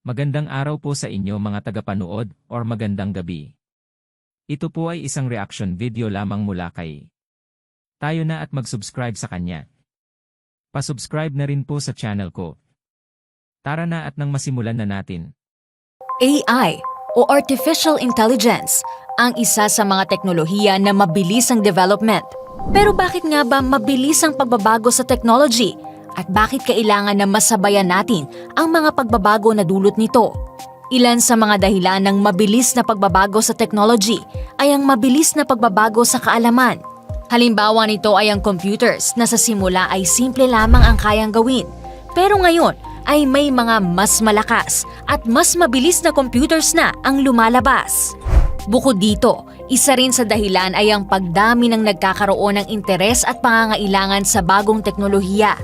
Magandang araw po sa inyo mga tagapanood or magandang gabi. Ito po ay isang reaction video lamang mula kay tayo na at mag-subscribe sa kanya. Pa-subscribe na rin po sa channel ko. Tara na at nang masimulan na natin. AI o Artificial Intelligence ang isa sa mga teknolohiya na mabilis ang development. Pero bakit nga ba mabilis ang pagbabago sa technology? At bakit kailangan na masabayan natin ang mga pagbabago na dulot nito? Ilan sa mga dahilan ng mabilis na pagbabago sa technology ay ang mabilis na pagbabago sa kaalaman. Halimbawa nito ay ang computers na sa simula ay simple lamang ang kayang gawin. Pero ngayon ay may mga mas malakas at mas mabilis na computers na ang lumalabas. Bukod dito, isa rin sa dahilan ay ang pagdami ng nagkakaroon ng interes at pangangailangan sa bagong teknolohiya.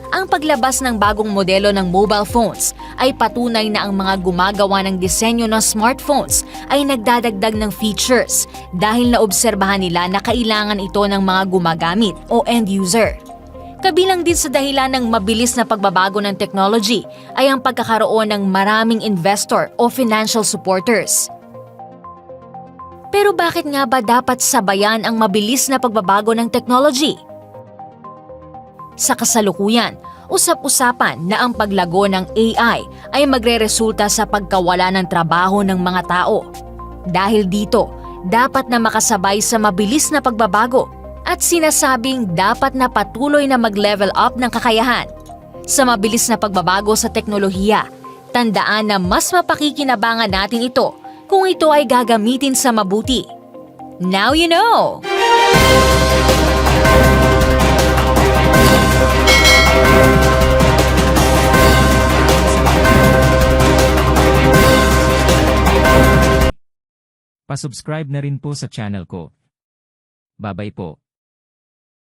Ang paglabas ng bagong modelo ng mobile phones ay patunay na ang mga gumagawa ng disenyo ng smartphones ay nagdadagdag ng features dahil naobserbahan nila na kailangan ito ng mga gumagamit o end user. Kabilang din sa dahilan ng mabilis na pagbabago ng technology ay ang pagkakaroon ng maraming investor o financial supporters. Pero bakit nga ba dapat sabayan ang mabilis na pagbabago ng technology? Sa kasalukuyan, usap-usapan na ang paglago ng AI ay magreresulta sa pagkawala ng trabaho ng mga tao. Dahil dito, dapat na makasabay sa mabilis na pagbabago at sinasabing dapat na patuloy na mag-level up ng kakayahan. Sa mabilis na pagbabago sa teknolohiya, tandaan na mas mapakikinabangan natin ito kung ito ay gagamitin sa mabuti. Now you know! Pa-subscribe na rin po sa channel ko. Babay po.